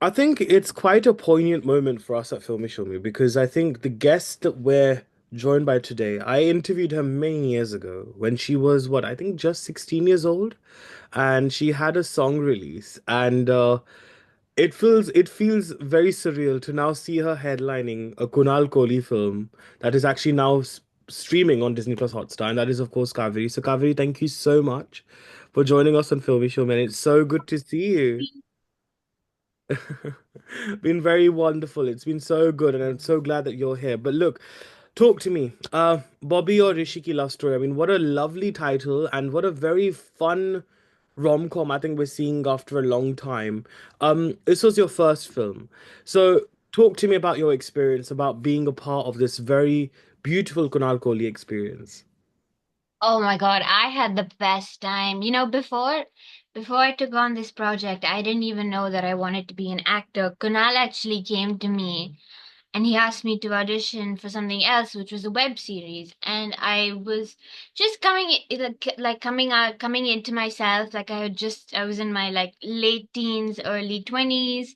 I think it's quite a poignant moment for us at Filme Shilmy because I think the guest that we're joined by today, I interviewed her many years ago when she was, what, I think just 16 years old, and she had a song release, and it feels very surreal to now see her headlining a Kunal Kohli film that is actually now streaming on Disney Plus Hotstar, and that is of course Kaveri. So Kaveri, thank you so much for joining us on Filmy Shilmy, and it's so good to see you. Been very wonderful. It's been so good, and I'm so glad that you're here. But look, talk to me. Bobby or Rishi Ki Love Story. I mean, what a lovely title, and what a very fun rom-com I think we're seeing after a long time. This was your first film. So talk to me about your experience, about being a part of this very beautiful Kunal Kohli experience. Oh my God, I had the best time. Before I took on this project, I didn't even know that I wanted to be an actor. Kunal actually came to me and he asked me to audition for something else, which was a web series. And I was just coming into myself. I was in my like late teens, early 20s.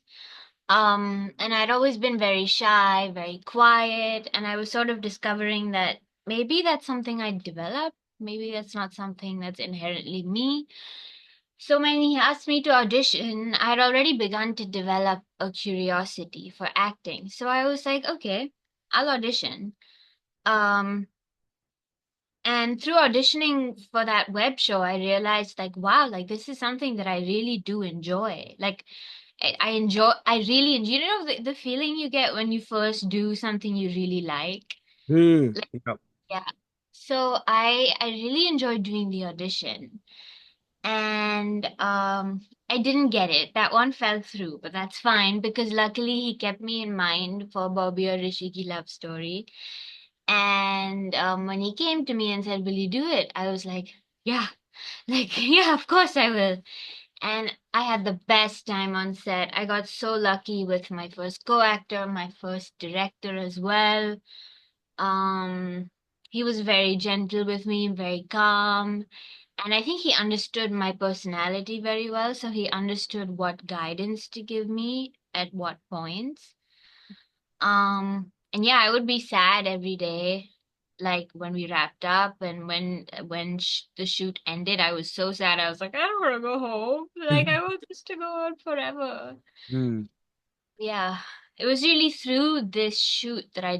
And I'd always been very shy, very quiet, and I was sort of discovering that maybe that's something I developed. Maybe that's not something that's inherently me. So when he asked me to audition, I'd already begun to develop a curiosity for acting. So I was like, okay, I'll audition. Um, and through auditioning for that web show, I realized like, wow, like this is something that I really do enjoy. Like I really enjoy, the feeling you get when you first do something you really like. Hmm. Like, Yeah. yeah. So I really enjoyed doing the audition. And I didn't get it. That one fell through, but that's fine because luckily he kept me in mind for Bobby or Rishi Ki Love Story. And when he came to me and said, "Will you do it?" I was like, "Yeah." Like, yeah, of course I will. And I had the best time on set. I got so lucky with my first co-actor, my first director as well. Um, he was very gentle with me, very calm, and I think he understood my personality very well, so he understood what guidance to give me at what points. And yeah, I would be sad every day, like when we wrapped up and when sh the shoot ended, I was so sad. I was like, I don't want to go home. Like I want this to go on forever. Hmm. Yeah, it was really through this shoot that I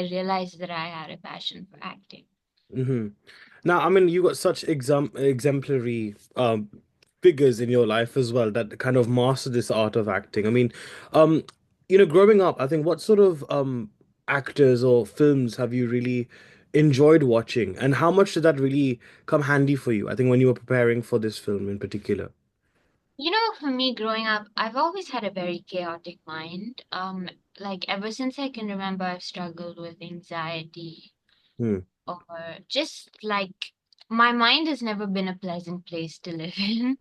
realized that I had a passion for acting. Hmm. Now, I mean, you got such exemplary figures in your life as well that kind of master this art of acting. I mean, um, growing up, I think what sort of actors or films have you really enjoyed watching, and how much did that really come handy for you? I think when you were preparing for this film in particular. For me growing up, I've always had a very chaotic mind. Like ever since I can remember, I've struggled with anxiety Hmm. or just like my mind has never been a pleasant place to live in.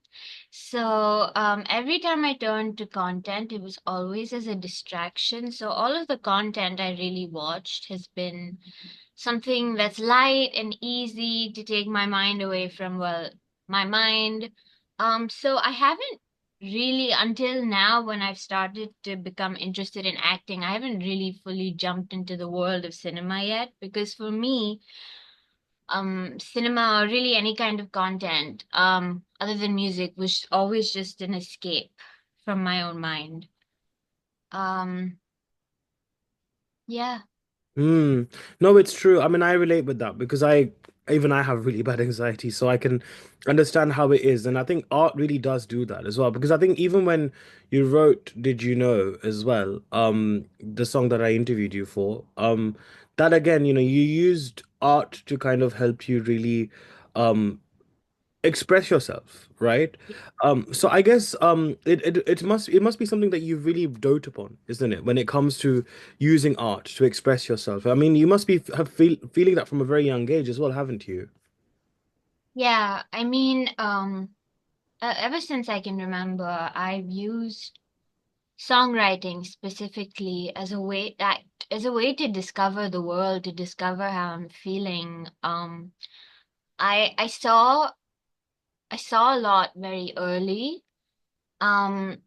So, every time I turned to content, it was always as a distraction. So all of the content I really watched has been something that's light and easy to take my mind away from, well, my mind. So I haven't really, until now, when I've started to become interested in acting, I haven't really fully jumped into the world of cinema yet, because for me, cinema or really any kind of content, other than music, was always just an escape from my own mind. Um, yeah. Hmm. No, it's true. I mean, I relate with that because I have really bad anxiety, so I can understand how it is. And I think art really does do that as well. Because I think even when you wrote Did You Know as well, the song that I interviewed you for, that again, you used art to kind of help you really um express yourself, right? So I guess it must be something that you really dote upon, isn't it, when it comes to using art to express yourself? I mean, you must be feeling that from a very young age as well, haven't you? Yeah, I mean, ever since I can remember, I've used songwriting specifically as a way to discover the world, to discover how I'm feeling. I I saw I saw a lot very early. Um,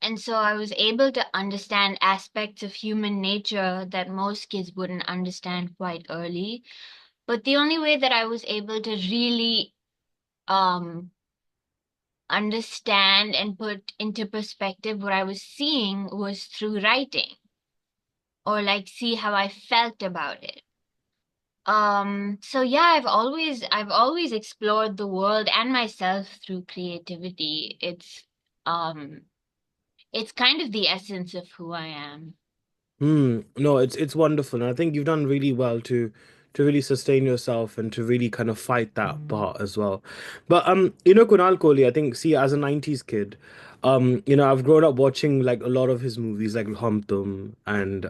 And so I was able to understand aspects of human nature that most kids wouldn't understand quite early. But the only way that I was able to really um understand and put into perspective what I was seeing was through writing, or like see how I felt about it. So yeah, I've always explored the world and myself through creativity. Um it's kind of the essence of who I am. No, it's wonderful, and I think you've done really well to really sustain yourself and to really kind of fight that part as well. But Kunal Kohli, I think, see, as a 90s kid, I've grown up watching like a lot of his movies like Hum Tum and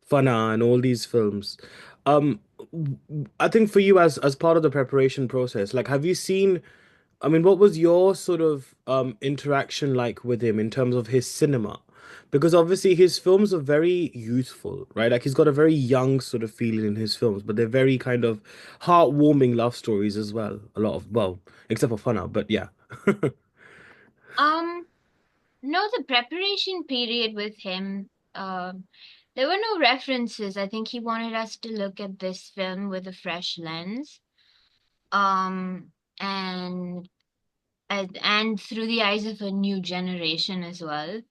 Fana and all these films. Um I think for you as part of the preparation process, like have you seen I mean, what was your sort of interaction like with him in terms of his cinema? Because obviously his films are very youthful, right? Like he's got a very young sort of feeling in his films, but they're very kind of heartwarming love stories as well. A lot of, well, except for Fana, but yeah. Um, no, the preparation period with him, there were no references. I think he wanted us to look at this film with a fresh lens. Um, and and through the eyes of a new generation as well.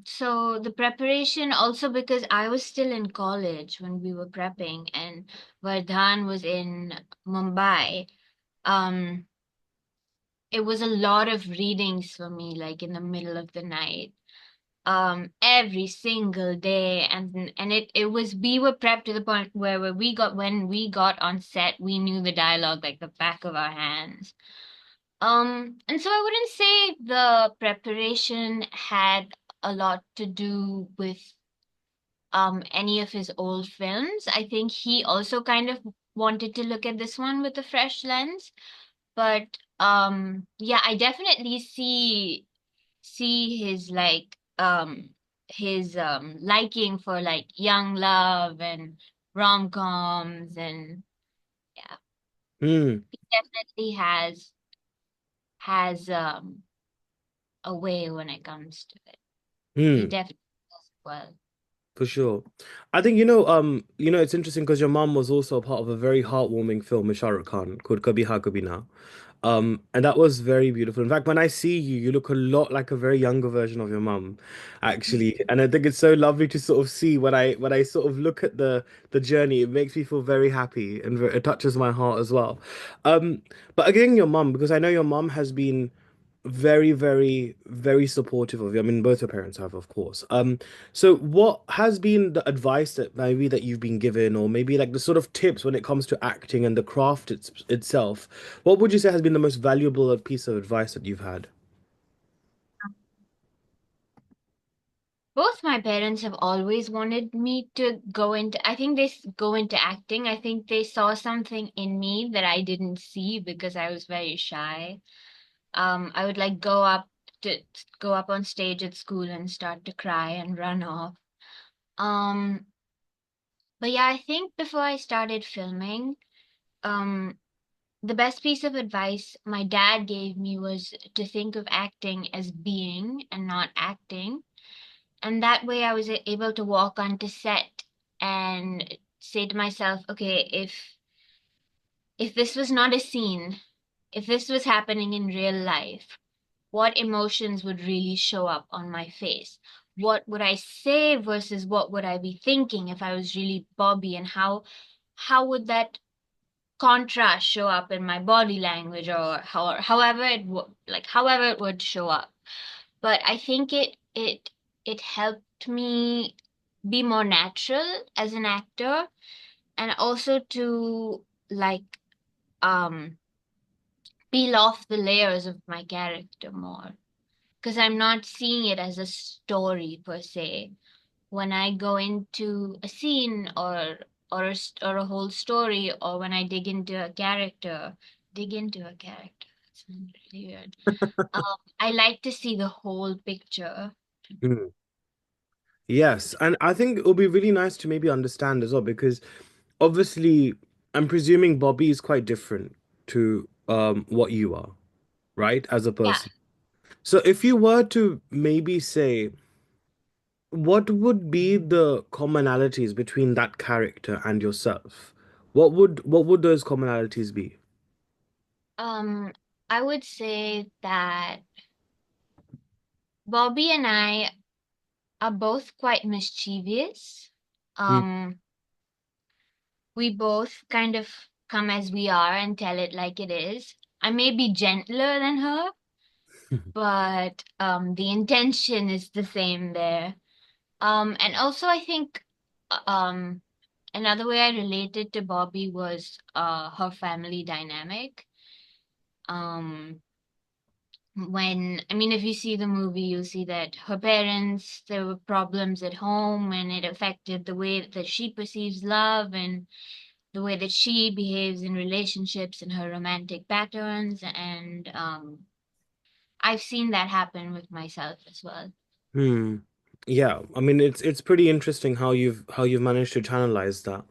So the preparation also because I was still in college when we were prepping and Vardhaan was in Mumbai. Um, it was a lot of readings for me, like in the middle of the night, every single day, and it was we were prepped to the point where we got when we got on set, we knew the dialogue like the back of our hands. And so I wouldn't say the preparation had a lot to do with any of his old films. I think he also kind of wanted to look at this one with a fresh lens. But yeah, I definitely see his liking for like young love and rom-coms, and yeah, Hmm. he definitely has a way when it comes to it. He Hmm. definitely does well. For sure. I think, it's interesting because your mum was also a part of a very heartwarming film with Shah Rukh Khan called Kabhi Ha Kabhi Na. And that was very beautiful. In fact, when I see you, you look a lot like a very younger version of your mum, actually. And I think it's so lovely to sort of see when I sort of look at the journey, it makes me feel very happy and it touches my heart as well. Um, but again, your mum, because I know your mum has been very, very, very supportive of you. I mean, both your parents have, of course. So what has been the advice that maybe that you've been given, or maybe like the sort of tips when it comes to acting and the craft itself? What would you say has been the most valuable piece of advice that you've had? Both my parents have always wanted me to go into, I think go into acting. I think they saw something in me that I didn't see because I was very shy. I would like to go up on stage at school and start to cry and run off. Um, but yeah, I think before I started filming, um, the best piece of advice my dad gave me was to think of acting as being and not acting. And that way I was able to walk onto set and say to myself, okay, if this was not a scene, if this was happening in real life, what emotions would really show up on my face? What would I say versus what would I be thinking if I was really Bobby, and how would that contrast show up in my body language, or however it would however it would show up. But I think it helped me be more natural as an actor, and also to like um peel off the layers of my character more, because I'm not seeing it as a story per se. When I go into a scene, or a whole story, or when I dig into a character. That sounds really weird. I like to see the whole picture. Mm. Yes, and I think it would be really nice to maybe understand as well, because obviously I'm presuming Bobby is quite different to what you are, right? As a Yeah. person. So if you were to maybe say, what would be the commonalities between that character and yourself? What would those commonalities be? Um, I would say that Bobby and I are both quite mischievous. Hmm. Um, we both kind of come as we are and tell it like it is. I may be gentler than her, but the intention is the same there. And also I think another way I related to Bobby was her family dynamic. Um, when I mean, if you see the movie, you'll see that her parents, there were problems at home, and it affected the way that she perceives love and the way that she behaves in relationships and her romantic patterns. And I've seen that happen with myself as well. Hmm. Yeah, I mean it's pretty interesting how you've managed to channelize that.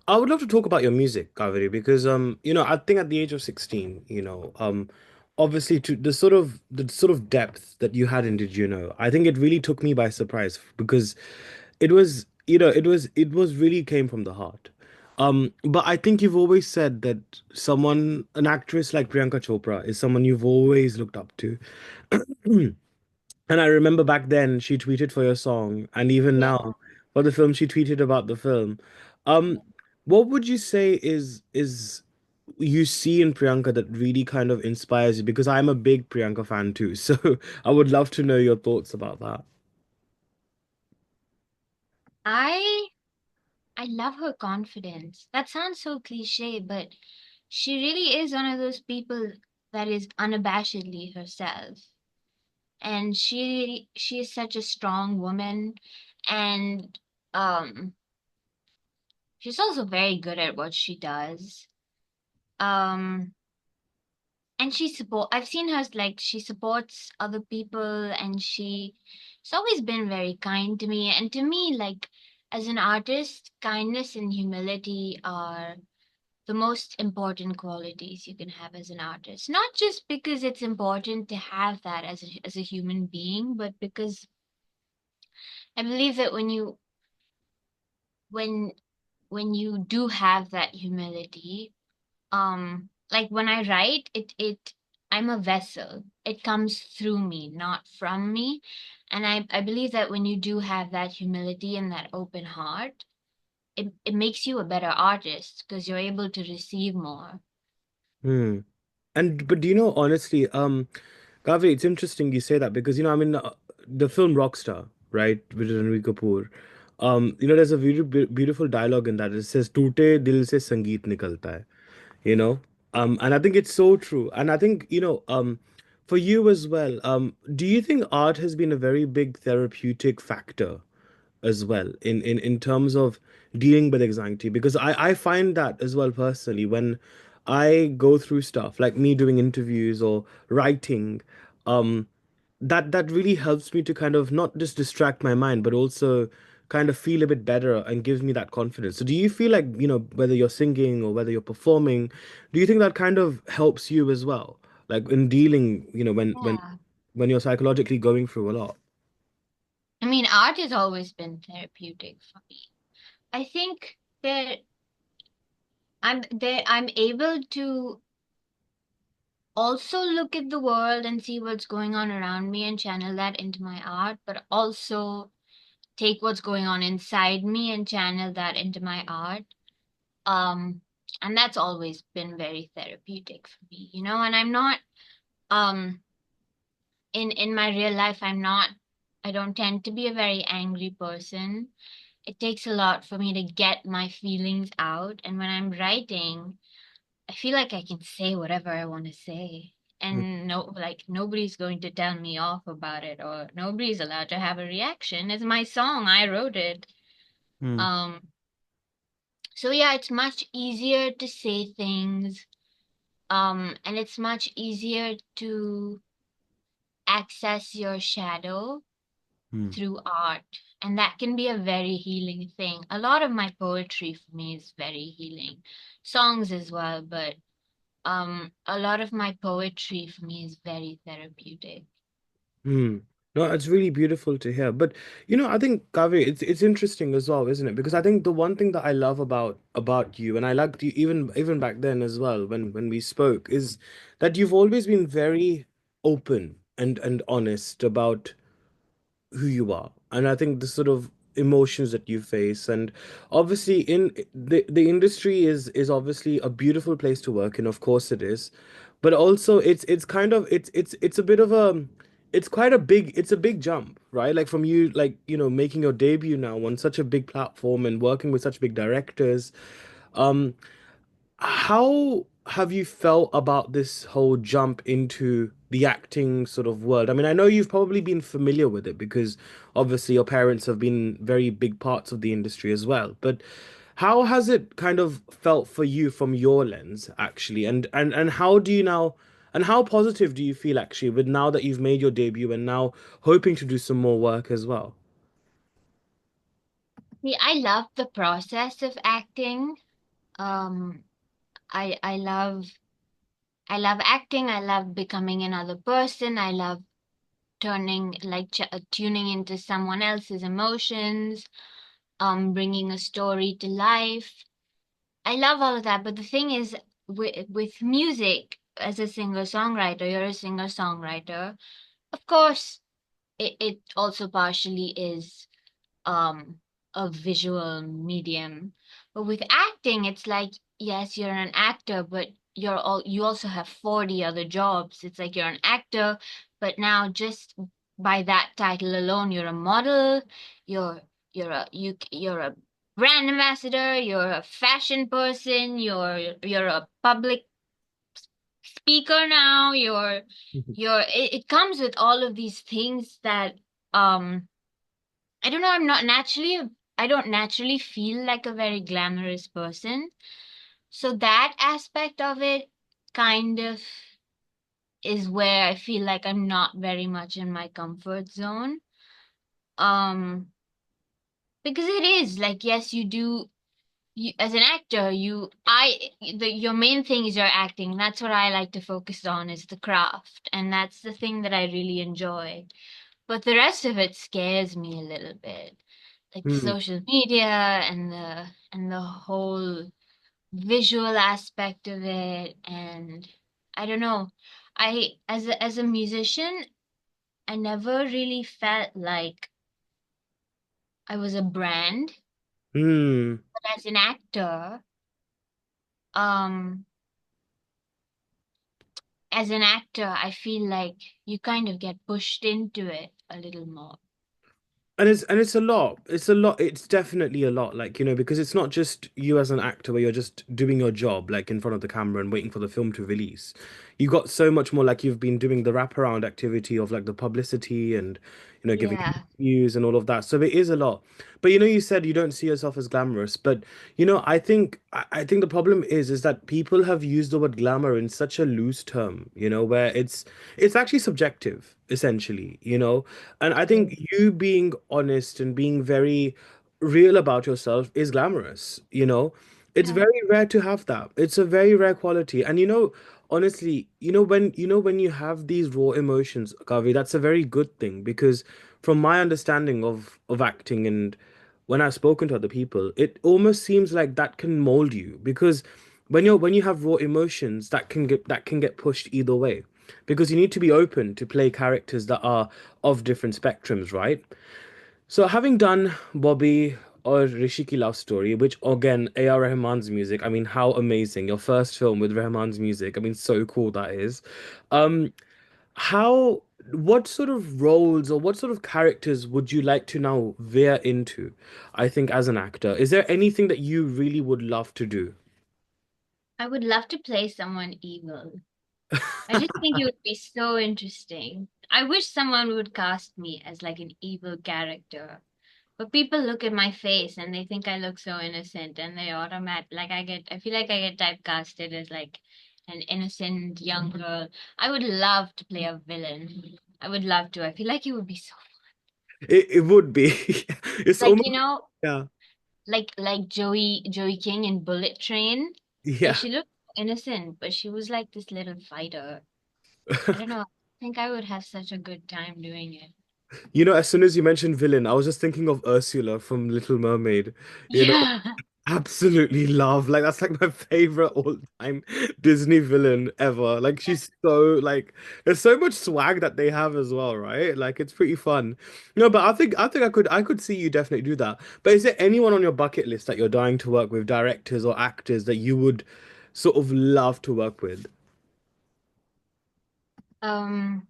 I would love to talk about your music, Kaveri, because I think at the age of 16, obviously to the sort of depth that you had in Did You Know, I think it really took me by surprise because it was really came from the heart. But I think you've always said that an actress like Priyanka Chopra is someone you've always looked up to. And I remember back then she tweeted for your song, and even Yeah. now for the film, she tweeted about the film. Um, what would you say is you see in Priyanka that really kind of inspires you? Because I'm a big Priyanka fan too, so I would love to know your thoughts about that. I I love her confidence. That sounds so cliche, but she really is one of those people that is unabashedly herself. And she is such a strong woman, and um she's also very good at what she does. Um and I've seen her like she supports other people, and she's always been very kind to me. And to me, like, as an artist, kindness and humility are the most important qualities you can have as an artist. Not just because it's important to have that as a human being, but because I believe that when when you do have that humility, like when I write, I'm a vessel. It comes through me, not from me. And I believe that when you do have that humility and that open heart, it makes you a better artist because you're able to receive more. Hmm. And but do you know honestly, Kaveri, it's interesting you say that because I mean the film Rockstar, right, with Ranveer Kapoor. There's a beautiful dialogue in that. It says, "Tote dil se sangeet nikalta hai." you know and I think it's so true, and I think for you as well, do you think art has been a very big therapeutic factor as well in terms of dealing with anxiety? Because I find that as well personally when I go through stuff like me doing interviews or writing, um that really helps me to kind of not just distract my mind, but also kind of feel a bit better and gives me that confidence. So do you feel like, whether you're singing or whether you're performing, do you think that kind of helps you as well? Like in dealing, Yeah. when you're psychologically going through a lot. I mean, art has always been therapeutic for me. I think that I'm able to also look at the world and see what's going on around me and channel that into my art, but also take what's going on inside me and channel that into my art. Um, and that's always been very therapeutic for me, and I'm not um in my real life, I don't tend to be a very angry person. It takes a lot for me to get my feelings out, and when I'm writing, I feel like I can say whatever I want to say. And nobody's going to tell me off about it, or nobody's allowed to have a reaction. It's my song. I wrote it. Hmm. Um, so yeah, it's much easier to say things. And it's much easier to access your shadow Hmm. through art. And that can be a very healing thing. A lot of my poetry for me is very healing. Songs as well, but a lot of my poetry for me is very therapeutic. Hmm. No, it's really beautiful to hear. But I think Kaveri, it's interesting as well, isn't it? Because I think the one thing that I love about you, and I liked you even back then as well, when we spoke, is that you've always been very open and honest about who you are. And I think the sort of emotions that you face, and obviously in the industry is obviously a beautiful place to work, and of course it is, but also it's kind of it's a bit of a it's a big jump, right? Like from you, like making your debut now on such a big platform and working with such big directors. um how have you felt about this whole jump into the acting sort of world? I mean, I know you've probably been familiar with it because obviously your parents have been very big parts of the industry as well. But how has it kind of felt for you from your lens, actually? And how do you now, and how positive do you feel actually with now that you've made your debut and now hoping to do some more work as well? See, I love the process of acting. Um, I love acting. I love becoming another person. I love turning like tuning into someone else's emotions, bringing a story to life. I love all of that. But the thing is, with music, as a singer-songwriter, you're a singer-songwriter. Of course, it also partially is um a visual medium. But with acting, it's like, yes, you're an actor, but you also have 40 other jobs. It's like you're an actor, but now just by that title alone, you're a model, you're you're a brand ambassador, you're a fashion person, you're a public speaker now, it comes with all of these things that um I don't know, I don't naturally feel like a very glamorous person. So that aspect of it kind of is where I feel like I'm not very much in my comfort zone. Um, because it is like, yes, as an actor, your main thing is your acting. That's what I like to focus on is the craft. And that's the thing that I really enjoy. But the rest of it scares me a little bit. Like the Hmm. social media and the whole visual aspect of it, and I don't know. I as a musician, I never really felt like I was a brand, Hmm. but as an actor, um I feel like you kind of get pushed into it a little more. And it's a lot. It's a lot. It's definitely a lot. Like, because it's not just you as an actor where you're just doing your job, like in front of the camera and waiting for the film to release. You got so much more, like you've been doing the wraparound activity of like the publicity and, giving Yeah. interviews and all of that. So it is a lot. But you said you don't see yourself as glamorous. But I think the problem is that people have used the word glamour in such a loose term, where it's actually subjective, essentially, and I think True. you being honest and being very real about yourself is glamorous, It's Yeah. very rare to have that. It's a very rare quality. And honestly, when you have these raw emotions, Kavi, that's a very good thing because from my understanding of acting and when I've spoken to other people, it almost seems like that can mold you because when you have raw emotions, that can get pushed either way because you need to be open to play characters that are of different spectrums, right? So having done Bobby or Rishi Ki Love Story, which again, A.R. Rahman's music, I mean, how amazing. Your first film with Rahman's music. I mean, so cool that is. Um, how what sort of roles or what sort of characters would you like to now veer into, I think, as an actor? Is there anything that you really would love to do? I would love to play someone evil. I just think it would be so interesting. I wish someone would cast me as like an evil character. But people look at my face and they think I look so innocent and they I feel like I get typecasted as like an innocent young girl. I would love to play a villain. I would love to. I feel like it would be so It would be. It's like, almost, yeah. like Joey King in Bullet Train. Like Yeah. she looked innocent, but she was like this little fighter. I don't know. think I would have such a good time doing it. You know, as soon as you mentioned villain, I was just thinking of Ursula from Little Mermaid. You know, Yeah. absolutely love. Like that's like my favorite all-time Disney villain ever. Like she's so like there's so much swag that they have as well, right? Like it's pretty fun. No, but I think I could see you definitely do that. But is there anyone on your bucket list that you're dying to work with, directors or actors that you would sort of love to work with? Um,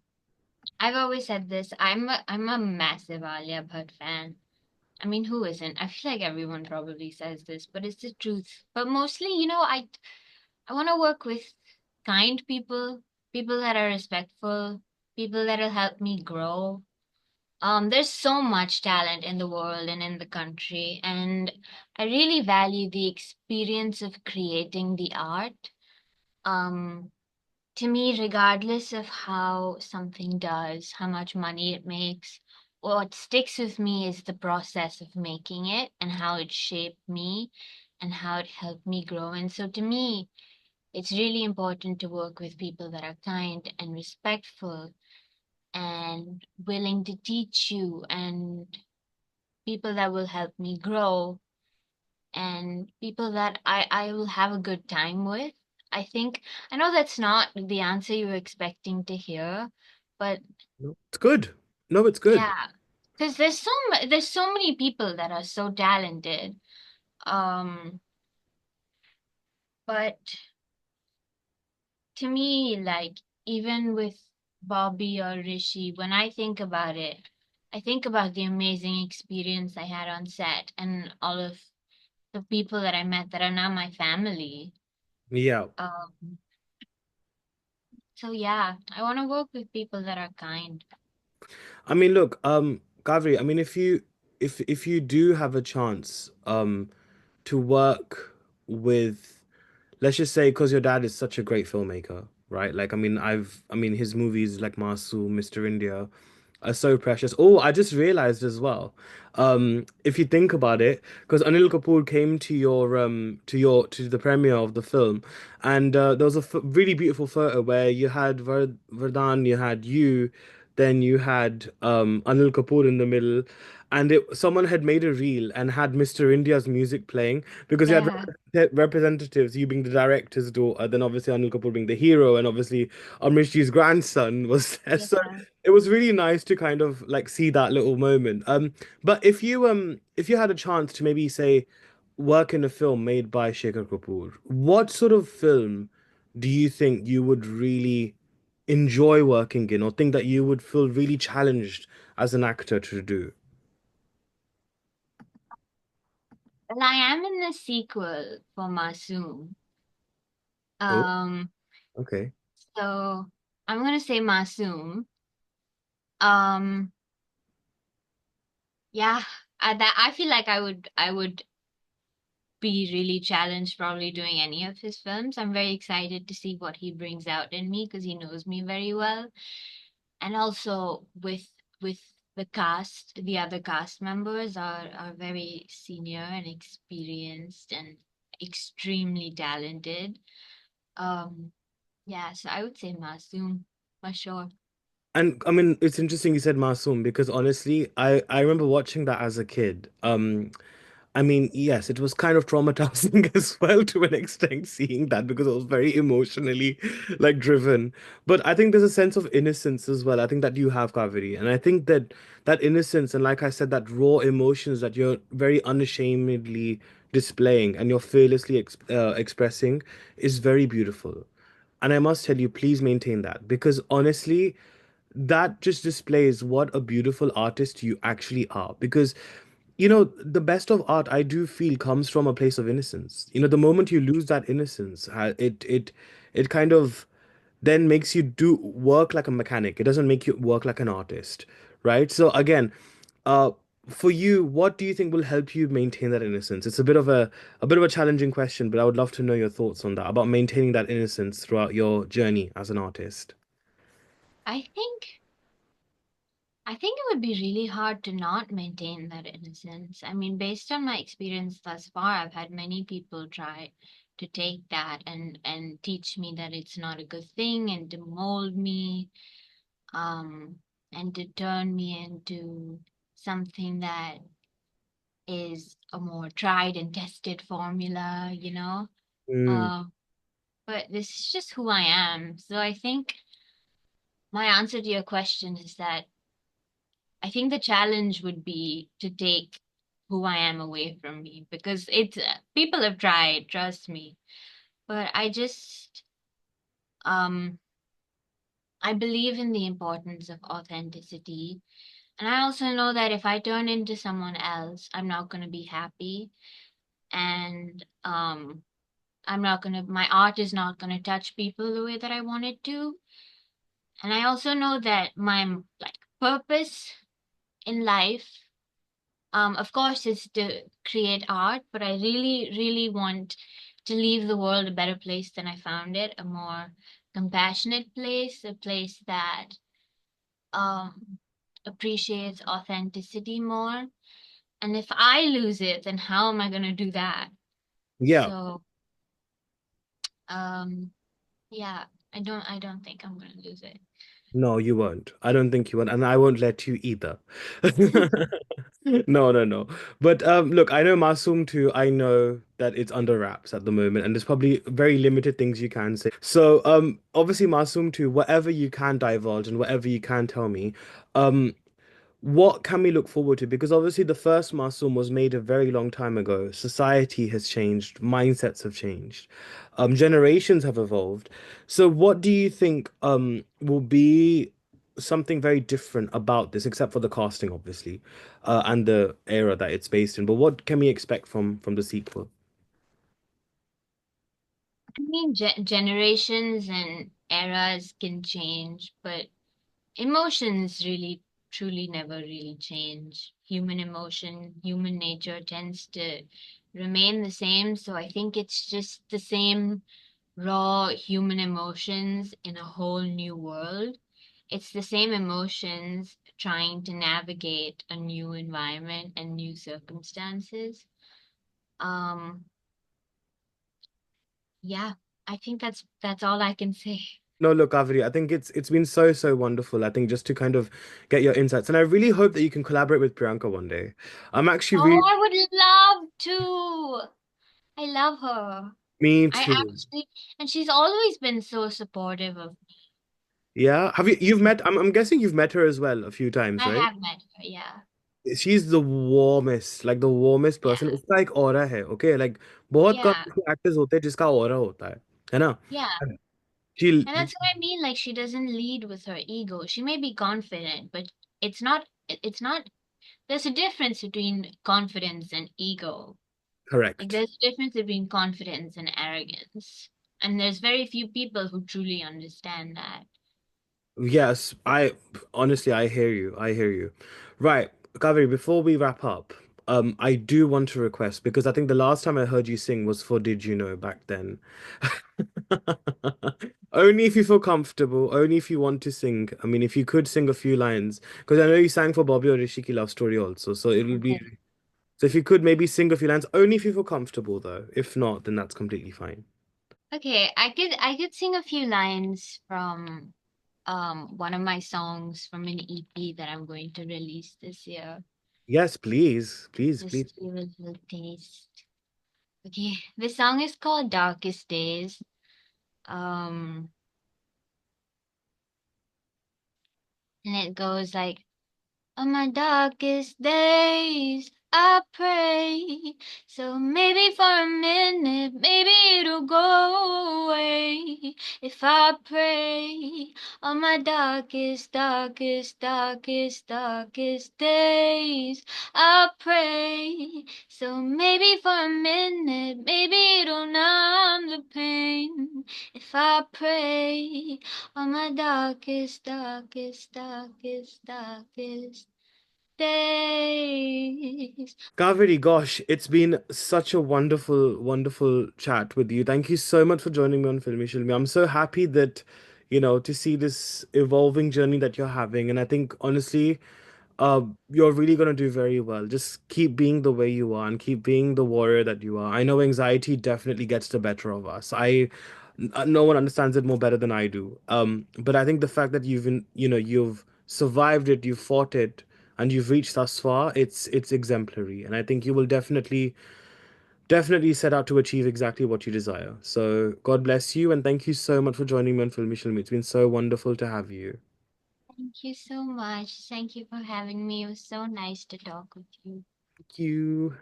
I've always said this. I'm a massive Alia Bhatt fan. I mean, who isn't? I feel like everyone probably says this, but it's the truth. But mostly, I want to work with kind people, people that are respectful, people that'll help me grow. There's so much talent in the world and in the country, and I really value the experience of creating the art. Um, to me, regardless of how something does, how much money it makes, what sticks with me is the process of making it and how it shaped me and how it helped me grow. And so to me, it's really important to work with people that are kind and respectful and willing to teach you and people that will help me grow and people that I will have a good time with. I think I know that's not the answer you were expecting to hear, but No, it's good. No, it's good. yeah, because there's so many people that are so talented. Um, but to me, like even with Bobby or Rishi, when I think about it, I think about the amazing experience I had on set and all of the people that I met that are now my family. Yeah. Um, so yeah, I want to work with people that are kind. I mean, look, Kaveri, I mean, if you do have a chance, to work with, let's just say, because your dad is such a great filmmaker, right? Like, I mean, his movies like Masoom, Mr. India are so precious. Oh, I just realized as well, if you think about it, because Anil Kapoor came to the premiere of the film, and there was a f really beautiful photo where you had Vardhaan, you had you, then you had Anil Kapoor in the middle, and someone had made a reel and had Mr. India's music playing because you had Yeah, representatives, you being the director's daughter, then obviously Anil Kapoor being the hero, and obviously Amrishji's grandson was there. So yeah. it was really nice to kind of like see that little moment. But if you had a chance to maybe say work in a film made by Shekhar Kapur, what sort of film do you think you would really enjoy working in, or think that you would feel really challenged as an actor to do? Well, I am in the sequel for Masoom. Oh, Um, okay. so I'm gonna say Masoom. Um, yeah, I feel like I would be really challenged probably doing any of his films. I'm very excited to see what he brings out in me because he knows me very well. And also with the cast, the other cast members are very senior and experienced and extremely talented. Um, yeah, so I would say Masoom for sure. And I mean, it's interesting you said Masoom because honestly, I remember watching that as a kid. I mean, yes, it was kind of traumatizing as well to an extent seeing that because it was very emotionally like driven. But I think there's a sense of innocence as well. I think that you have, Kaveri, and I think that that innocence and like I said, that raw emotions that you're very unashamedly displaying and you're fearlessly expressing is very beautiful. And I must tell you, please maintain that because honestly, that just displays what a beautiful artist you actually are. Because, the best of art, I do feel, comes from a place of innocence. The moment you lose that innocence, it kind of then makes you do work like a mechanic. It doesn't make you work like an artist, right? So again, uh, for you, what do you think will help you maintain that innocence? It's a bit of a challenging question, but I would love to know your thoughts on that, about maintaining that innocence throughout your journey as an artist. I think I think it would be really hard to not maintain that innocence. I mean, based on my experience thus far, I've had many people try to take that and teach me that it's not a good thing and to mold me. um, and to turn me into something that is a more tried and tested formula, you know. Mm, Uh, but this is just who I am. So I think my answer to your question is that I think the challenge would be to take who I am away from me because it's people have tried, trust me. But um I believe in the importance of authenticity. And I also know that if I turn into someone else, I'm not going to be happy and I'm not going to my art is not going to touch people the way that I want it to. And I also know that my like purpose in life of course is to create art, but I really really want to leave the world a better place than I found it, a more compassionate place, a place that um appreciates authenticity more. And if I lose it, then how am I going to do that? yeah. So, um, yeah, I don't think I'm going to lose it. No, you won't. I don't think you won't, and I won't let you either. No, no, no. But look, I know Masoom too. I know that it's under wraps at the moment, and there's probably very limited things you can say. So, obviously Masoom too, whatever you can divulge and whatever you can tell me, um, what can we look forward to? Because obviously the first Masoom was made a very long time ago. Society has changed, mindsets have changed, generations have evolved. So what do you think will be something very different about this, except for the casting, obviously, and the era that it's based in? But what can we expect from the sequel? I mean, generations and eras can change, but emotions really, truly never really change. Human emotion, human nature tends to remain the same. So I think it's just the same raw human emotions in a whole new world. It's the same emotions trying to navigate a new environment and new circumstances. Um, yeah, I think that's all I can say. No, look, Kaveri, I think it's been so, so wonderful. I think just to kind of get your insights. And I really hope that you can collaborate with Priyanka one day. I'm actually Oh, really I would love to. I love her. me I too. actually, and she's always been so supportive of me. Yeah. You've met, I'm guessing you've met her as well a few times, I right? have met her. Yeah. She's the warmest, like the warmest person. Yeah. उसका एक aura है, okay? Like बहुत कम Yeah. ऐसे actors होते हैं जिसका aura होता है ना? Yeah. She, And that's what I mean. Like she doesn't lead with her ego. She may be confident, but it's not, there's a difference between confidence and ego. Like correct. there's a difference between confidence and arrogance. And there's very few people who truly understand that. Yes, I honestly I hear you. I hear you. Right, Kaveri, before we wrap up, I do want to request because I think the last time I heard you sing was for Did You Know back then. Only if you feel comfortable, only if you want to sing. I mean, if you could sing a few lines, because I know you sang for Bobby and Rishi Ki Love Story also, so it'll be Okay. so if you could maybe sing a few lines, only if you feel comfortable though. If not, then that's completely fine. Okay, I could sing a few lines from one of my songs from an EP that I'm going to release this year. Yes, please, please, please. Just give it a little taste. Okay, this song is called Darkest Days. Um, and it goes like, on my darkest days, I pray. So maybe for a minute, maybe it'll go away if I pray. On my darkest, darkest, darkest, darkest days, I pray. So maybe for a minute, maybe it'll numb the pain if I pray. On my darkest, darkest, darkest, darkest days. Kaveri, gosh, it's been such a wonderful, wonderful chat with you. Thank you so much for joining me on Filme Shilmy. I'm so happy that, to see this evolving journey that you're having. And I think honestly, you're really gonna do very well. Just keep being the way you are and keep being the warrior that you are. I know anxiety definitely gets the better of us. No one understands it more better than I do. But I think the fact that you've survived it, you've fought it, and you've reached thus far, it's exemplary. And I think you will definitely set out to achieve exactly what you desire. So God bless you, and thank you so much for joining me on Filme Shilmy. It's been so wonderful to have you. Thank you so much. Thank you for having me. It was so nice to talk with you. Thank you.